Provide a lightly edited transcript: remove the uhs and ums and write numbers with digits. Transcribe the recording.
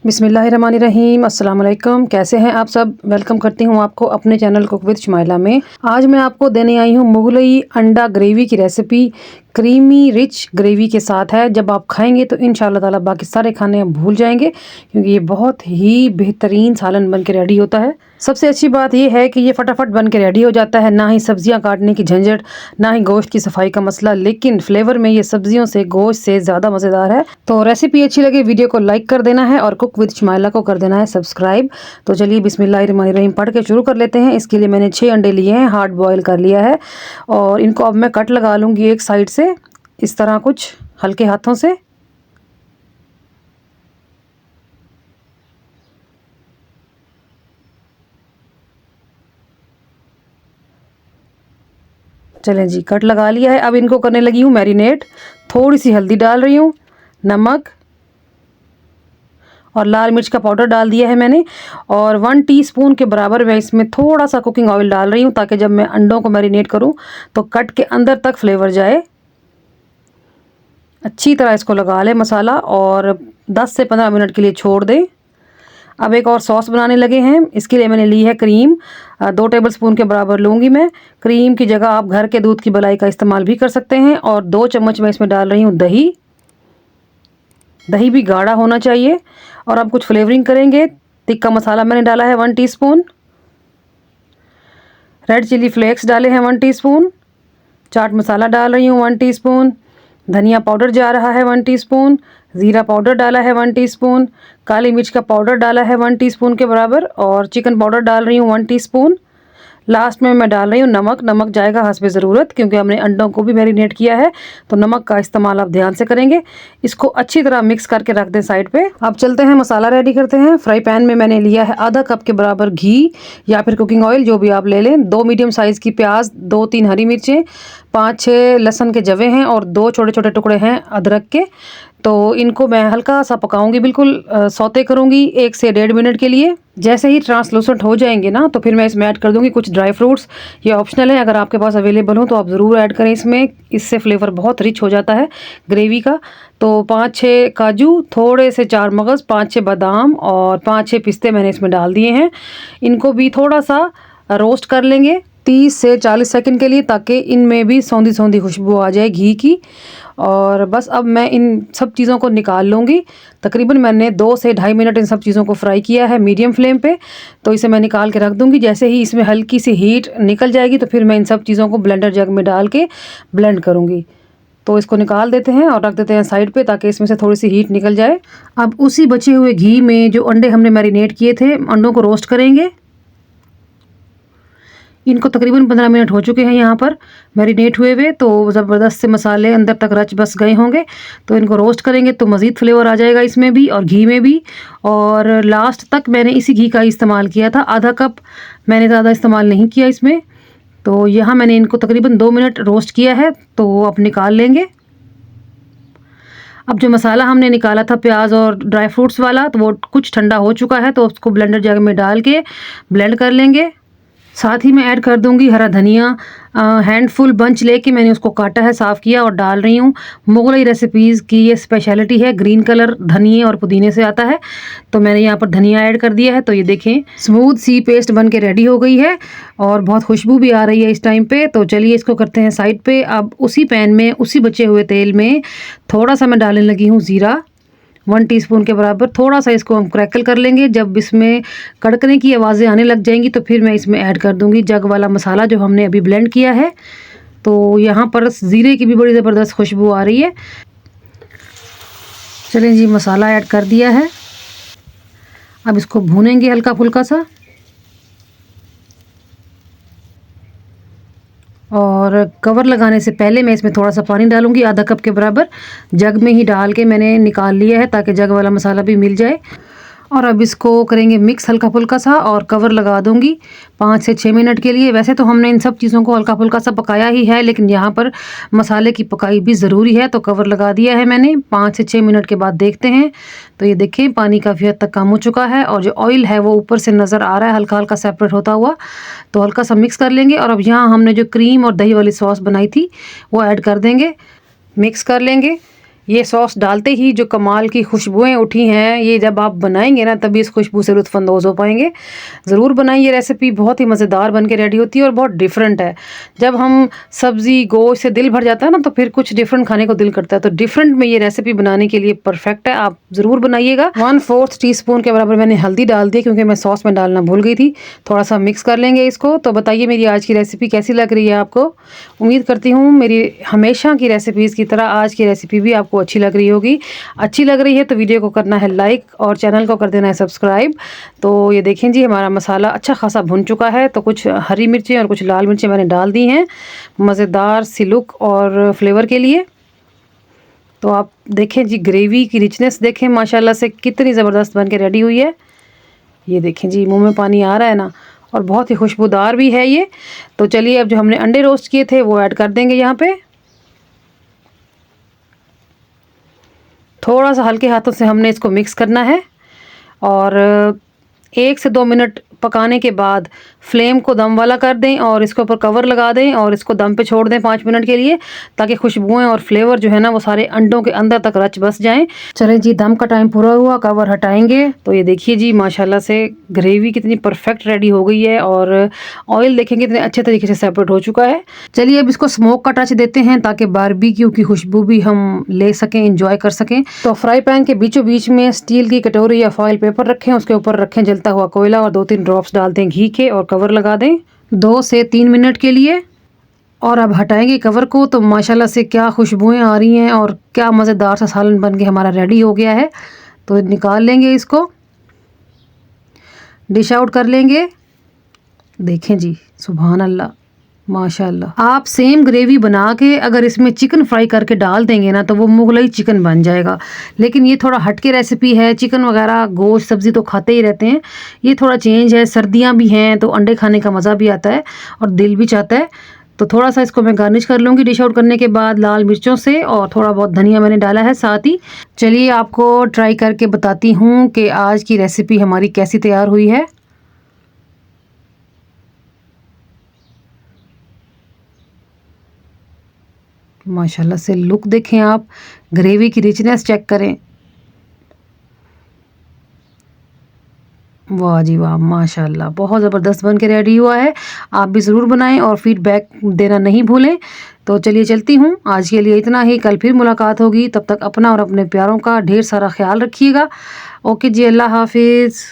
बिस्मिल्लाहिर्रहमानिर्रहीम, अस्सलाम वालेकुम। कैसे हैं आप सब? वेलकम करती हूँ आपको अपने चैनल कुक विद शुमाइला में। आज मैं आपको देने आई हूँ मुगलई अंडा ग्रेवी की रेसिपी। क्रीमी रिच ग्रेवी के साथ है। जब आप खाएंगे तो इंशाल्लाह ताला बाकी सारे खाने आप भूल जाएंगे, क्योंकि ये बहुत ही बेहतरीन सालन बन के रेडी होता है। सबसे अच्छी बात ये है कि ये फटाफट बन के रेडी हो जाता है, ना ही सब्जियां काटने की झंझट, ना ही गोश्त की सफाई का मसला, लेकिन फ्लेवर में ये सब्जियों से गोश्त से ज़्यादा मज़ेदार है। तो रेसिपी अच्छी लगे वीडियो को लाइक कर देना है और कुक विद शुमाइला को कर देना है सब्सक्राइब। तो चलिए बिस्मिल्लाहिर्रहमानिर्रहीम पढ़ के शुरू कर लेते हैं। इसके लिए मैंने 6 अंडे लिए हैं, हार्ड बॉयल कर लिया है और इनको अब मैं कट लगा लूँगी एक साइड से, इस तरह कुछ हल्के हाथों से। चलें जी, कट लगा लिया है। अब इनको करने लगी हूँ मैरिनेट। थोड़ी सी हल्दी डाल रही हूँ, नमक और लाल मिर्च का पाउडर डाल दिया है मैंने, और 1 टीस्पून के बराबर मैं इसमें थोड़ा सा कुकिंग ऑयल डाल रही हूँ, ताकि जब मैं अंडों को मैरिनेट करूँ तो कट के अंदर तक फ्लेवर जाए। अच्छी तरह इसको लगा लें मसाला और 10 से 15 मिनट के लिए छोड़ दें। अब एक और सॉस बनाने लगे हैं। इसके लिए मैंने ली है क्रीम, 2 टेबलस्पून के बराबर लूँगी मैं। क्रीम की जगह आप घर के दूध की मलाई का इस्तेमाल भी कर सकते हैं। और 2 चम्मच मैं इसमें डाल रही हूँ दही। दही भी गाढ़ा होना चाहिए। और अब कुछ फ्लेवरिंग करेंगे। तिक्का मसाला मैंने डाला है 1 टीस्पून, रेड चिली फ्लेक्स डाले हैं 1 टीस्पून, चाट मसाला डाल रही हूँ 1 टीस्पून, धनिया पाउडर जा रहा है 1 टीस्पून, ज़ीरा पाउडर डाला है 1 टीस्पून, काली मिर्च का पाउडर डाला है 1 टीस्पून के बराबर, और चिकन पाउडर डाल रही हूँ 1 टीस्पून। लास्ट में मैं डाल रही हूँ नमक। नमक जाएगा हस्बे ज़रूरत, क्योंकि हमने अंडों को भी मैरिनेट किया है, तो नमक का इस्तेमाल आप ध्यान से करेंगे। इसको अच्छी तरह मिक्स करके रख दें साइड पे। अब चलते हैं मसाला रेडी करते हैं। फ्राई पैन में मैंने लिया है आधा कप के बराबर घी या फिर कुकिंग ऑयल, जो भी आप ले लें। 2 मीडियम साइज़ की प्याज, 2-3 हरी मिर्चें, 5-6 लहसुन के जवे हैं और 2 छोटे छोटे टुकड़े हैं अदरक के। तो इनको मैं हल्का सा पकाऊंगी, बिल्कुल सौते करूंगी 1 से 1.5 मिनट के लिए। जैसे ही ट्रांसलूसेंट हो जाएंगे ना, तो फिर मैं इसमें ऐड कर दूंगी कुछ ड्राई फ्रूट्स। ये ऑप्शनल है, अगर आपके पास अवेलेबल हो तो आप ज़रूर ऐड करें इसमें। इससे फ्लेवर बहुत रिच हो जाता है ग्रेवी का। तो 5-6 काजू, थोड़े से 4 मगज़, 5-6 बादाम और 5-6 पिस्ते मैंने इसमें डाल दिए हैं। इनको भी थोड़ा सा रोस्ट कर लेंगे 30 से 40 सेकंड के लिए, ताकि इनमें भी सौंधी सौंधी खुशबू आ जाए घी की। और बस अब मैं इन सब चीज़ों को निकाल लूँगी। तकरीबन मैंने 2 से 2.5 मिनट इन सब चीज़ों को फ्राई किया है मीडियम फ्लेम पे। तो इसे मैं निकाल के रख दूँगी। जैसे ही इसमें हल्की सी हीट निकल जाएगी, तो फिर मैं इन सब चीज़ों को ब्लेंडर जग में डाल के ब्लेंड करूँगी। तो इसको निकाल देते हैं और रख देते हैं साइड पे, ताकि इसमें से थोड़ी सी हीट निकल जाए। अब उसी बचे हुए घी में जो अंडे हमने मैरिनेट किए थे, अंडों को रोस्ट करेंगे। इनको तकरीबन 15 मिनट हो चुके हैं यहाँ पर मैरिनेट हुए हुए, तो ज़बरदस्त से मसाले अंदर तक रच बस गए होंगे। तो इनको रोस्ट करेंगे तो मज़ीद फ्लेवर आ जाएगा इसमें भी और घी में भी। और लास्ट तक मैंने इसी घी का इस्तेमाल किया था, आधा कप, मैंने ज़्यादा इस्तेमाल नहीं किया इसमें। तो यहाँ मैंने इनको तकरीबन 2 मिनट रोस्ट किया है, तो अब निकाल लेंगे। अब जो मसाला हमने निकाला था प्याज और ड्राई फ्रूट्स वाला, तो वो कुछ ठंडा हो चुका है, तो उसको ब्लेंडर जग में डाल के ब्लेंड कर लेंगे। साथ ही मैं ऐड कर दूंगी हरा धनिया, हैंडफुल बंच लेके मैंने उसको काटा है, साफ़ किया और डाल रही हूँ। मुगलई रेसिपीज़ की ये स्पेशलिटी है, ग्रीन कलर धनिए और पुदीने से आता है। तो मैंने यहाँ पर धनिया ऐड कर दिया है। तो ये देखें स्मूथ सी पेस्ट बन के रेडी हो गई है और बहुत खुशबू भी आ रही है इस टाइम पे। तो चलिए इसको करते हैं साइड पे। अब उसी पैन में, उसी बचे हुए तेल में थोड़ा सा मैं डालने लगी हूँ ज़ीरा, 1 टीस्पून के बराबर। थोड़ा सा इसको हम क्रैकल कर लेंगे। जब इसमें कड़कने की आवाज़ें आने लग जाएंगी, तो फिर मैं इसमें ऐड कर दूंगी जग वाला मसाला जो हमने अभी ब्लेंड किया है। तो यहाँ पर ज़ीरे की भी बड़ी ज़बरदस्त खुशबू आ रही है। चलें जी, मसाला ऐड कर दिया है। अब इसको भूनेंगे हल्का फुल्का सा। और कवर लगाने से पहले मैं इसमें थोड़ा सा पानी डालूंगी, आधा कप के बराबर। जग में ही डाल के मैंने निकाल लिया है, ताकि जग वाला मसाला भी मिल जाए। और अब इसको करेंगे मिक्स हल्का फुल्का सा और कवर लगा दूंगी 5 से 6 मिनट के लिए। वैसे तो हमने इन सब चीज़ों को हल्का फुल्का सा पकाया ही है, लेकिन यहाँ पर मसाले की पकाई भी ज़रूरी है, तो कवर लगा दिया है मैंने। 5 से 6 मिनट के बाद देखते हैं। तो ये देखें पानी काफ़ी हद तक कम हो चुका है और जो ऑयल है वो ऊपर से नज़र आ रहा है हल्का हल्का सेपरेट होता हुआ। तो हल्का सा मिक्स कर लेंगे और अब यहाँ हमने जो क्रीम और दही वाली सॉस बनाई थी वो ऐड कर देंगे, मिक्स कर लेंगे। ये सॉस डालते ही जो कमाल की खुशबुएं उठी हैं, ये जब आप बनाएंगे ना तभी इस खुशबू से लुत्फ़अंदोज़ हो पाएंगे। ज़रूर बनाइए, ये रेसिपी बहुत ही मज़ेदार बन के रेडी होती है और बहुत डिफरेंट है। जब हम सब्ज़ी गोश्त से दिल भर जाता है ना तो फिर कुछ डिफरेंट खाने को दिल करता है, तो डिफरेंट में ये रेसिपी बनाने के लिए परफेक्ट है। आप ज़रूर बनाइएगा। 1/4 टीस्पून के बराबर मैंने हल्दी डाल दी क्योंकि मैं सॉस में डालना भूल गई थी। थोड़ा सा मिक्स कर लेंगे इसको। तो बताइए मेरी आज की रेसिपी कैसी लग रही है आपको। उम्मीद करती हूँ मेरी हमेशा की रेसिपीज़ की तरह आज की रेसिपी भी आपको अच्छी लग रही होगी। अच्छी लग रही है तो वीडियो को करना है लाइक और चैनल को कर देना है सब्सक्राइब। तो ये देखें जी, हमारा मसाला अच्छा खासा भुन चुका है। तो कुछ हरी मिर्चें और कुछ लाल मिर्चें मैंने डाल दी हैं मज़ेदार सी लुक और फ्लेवर के लिए। तो आप देखें जी, ग्रेवी की रिचनेस देखें माशाल्लाह से कितनी ज़बरदस्त बन के रेडी हुई है। ये देखें जी, मुंह में पानी आ रहा है ना, और बहुत ही खुशबूदार भी है ये। तो चलिए अब जो हमने अंडे रोस्ट किए थे वो ऐड कर देंगे यहाँ पे। थोड़ा सा हल्के हाथों से हमने इसको मिक्स करना है और 1 से 2 मिनट पकाने के बाद फ्लेम को दम वाला कर दें और इसके ऊपर कवर लगा दें और इसको दम पे छोड़ दें 5 मिनट के लिए, ताकि खुशबुएं और फ्लेवर जो है ना वो सारे अंडों के अंदर तक रच बस जाएं। चलें जी, दम का टाइम पूरा हुआ, कवर हटाएंगे। तो ये देखिए जी, माशाल्लाह से ग्रेवी कितनी परफेक्ट रेडी हो गई है और ऑयल देखेंगे कितने अच्छे तरीके से सेपरेट हो चुका है। चलिए अब इसको स्मोक का टच देते हैं ताकि बारबेक्यू की खुशबू भी हम ले सकें, इंजॉय कर सकें। तो फ्राई पैन के बीचों बीच में स्टील की कटोरी या फॉइल पेपर रखें, उसके ऊपर रखें जलता हुआ कोयला और 2-3 ड्रॉप्स डाल दें घी के और कवर लगा दें 2 से 3 मिनट के लिए। और अब हटाएंगे कवर को। तो माशाल्लाह से क्या खुशबुएं आ रही हैं और क्या मज़ेदार सा सालन बन के हमारा रेडी हो गया है। तो निकाल लेंगे इसको, डिश आउट कर लेंगे। देखें जी, सुभान अल्लाह माशाल्लाह। आप सेम ग्रेवी बना के अगर इसमें चिकन फ्राई करके डाल देंगे ना तो वो मुगलई चिकन बन जाएगा। लेकिन ये थोड़ा हटके रेसिपी है, चिकन वगैरह गोश्त सब्ज़ी तो खाते ही रहते हैं, ये थोड़ा चेंज है। सर्दियाँ भी हैं तो अंडे खाने का मज़ा भी आता है और दिल भी चाहता है। तो थोड़ा सा इसको मैं गार्निश कर लूँगी डिश आउट करने के बाद लाल मिर्चों से, और थोड़ा बहुत धनिया मैंने डाला है साथ ही। चलिए आपको ट्राई करके बताती हूँ कि आज की रेसिपी हमारी कैसी तैयार हुई है। माशाल्लाह से लुक देखें आप, ग्रेवी की रिचनेस चेक करें। वाह जी वाह, माशाल्लाह बहुत ज़बरदस्त बन के रेडी हुआ है। आप भी ज़रूर बनाएं और फीडबैक देना नहीं भूलें। तो चलिए चलती हूँ, आज के लिए इतना ही। कल फिर मुलाकात होगी, तब तक अपना और अपने प्यारों का ढेर सारा ख्याल रखिएगा। ओके जी, अल्लाह हाफिज़।